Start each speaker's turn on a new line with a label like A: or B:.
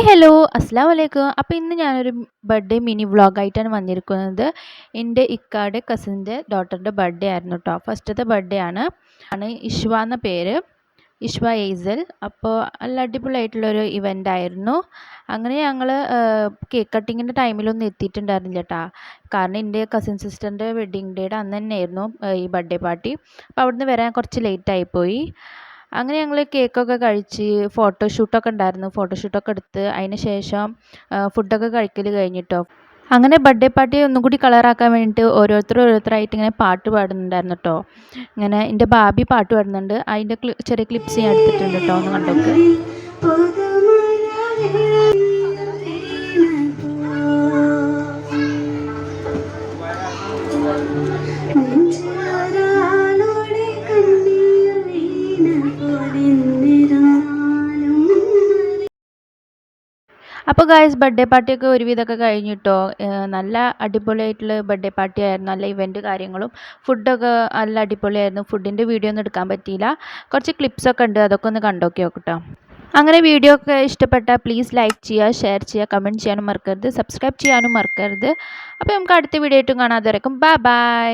A: Hello അസ്സലാമു അലൈക്കും. അപ്പോൾ ഇന്ന് ഞാനൊരു ബർത്ത്ഡേ മിനി വ്ളോഗായിട്ടാണ് വന്നിരിക്കുന്നത്. എൻ്റെ ഇക്കാടെ കസിൻ്റെ ഡോട്ടറിൻ്റെ ബർത്ത്ഡേ ആയിരുന്നു കേട്ടോ. ഫസ്റ്റത്തെ ബർത്ത്ഡേ ആണ്. ഇഷ്വ എന്ന പേര്, ഇഷ്വ ഏസൽ. അപ്പോൾ നല്ല അടിപൊളിയായിട്ടുള്ളൊരു ഇവൻ്റ് ആയിരുന്നു. അങ്ങനെ ഞങ്ങൾ കേക്ക് കട്ടിങ്ങിൻ്റെ ടൈമിലൊന്നും എത്തിയിട്ടുണ്ടായിരുന്നില്ല കേട്ടോ. കാരണം എൻ്റെ കസിൻ സിസ്റ്ററിൻ്റെ വെഡ്ഡിങ് ഡേയുടെ അന്ന് തന്നെയായിരുന്നു ഈ ബർത്ത്ഡേ പാർട്ടി. അപ്പോൾ അവിടുന്ന് വരാൻ കുറച്ച് ലേറ്റായിപ്പോയി. അങ്ങനെ ഞങ്ങൾ കേക്കൊക്കെ കഴിച്ച് ഫോട്ടോഷൂട്ടൊക്കെ ഉണ്ടായിരുന്നു. ഫോട്ടോഷൂട്ടൊക്കെ എടുത്ത് അതിന് ശേഷം ഫുഡൊക്കെ കഴിക്കൽ കഴിഞ്ഞിട്ടോ. അങ്ങനെ ബർത്ത്ഡേ പാർട്ടി ഒന്നും കൂടി കളറാക്കാൻ വേണ്ടിയിട്ട് ഓരോരുത്തരായിട്ട് ഇങ്ങനെ പാട്ട് പാടുന്നുണ്ടായിരുന്നു കേട്ടോ. ഇങ്ങനെ എൻ്റെ ബാബി പാട്ട് പാടുന്നുണ്ട്. അതിൻ്റെ ചെറിയ ക്ലിപ്സ് ഞാൻ എടുത്തിട്ടുണ്ട് കേട്ടോ, ഒന്ന് കണ്ടോക്ക്. അപ്പോൾ ഗായ്സ്, ബർത്ത്ഡേ പാർട്ടിയൊക്കെ ഒരുവിധമൊക്കെ കഴിഞ്ഞിട്ടോ. നല്ല അടിപൊളിയായിട്ടുള്ള ബർത്ത്ഡേ പാർട്ടി ആയിരുന്നു. നല്ല ഇവൻറ്റ് കാര്യങ്ങളും ഫുഡൊക്കെ നല്ല അടിപൊളിയായിരുന്നു. ഫുഡിൻ്റെ വീഡിയോ ഒന്നും എടുക്കാൻ പറ്റിയില്ല. കുറച്ച് ക്ലിപ്സൊക്കെ ഉണ്ട്, അതൊക്കെ ഒന്ന് കണ്ടോക്കി നോക്കട്ടോ. അങ്ങനെ വീഡിയോ ഒക്കെ ഇഷ്ടപ്പെട്ടാൽ പ്ലീസ് ലൈക്ക് ചെയ്യുക, ഷെയർ ചെയ്യുക, കമൻറ്റ് ചെയ്യാനും മറക്കരുത്, സബ്സ്ക്രൈബ് ചെയ്യാനും മറക്കരുത്. അപ്പോൾ നമുക്ക് അടുത്ത വീഡിയോ ആയിട്ടും കാണാതെ വരയ്ക്കും. Bye bye.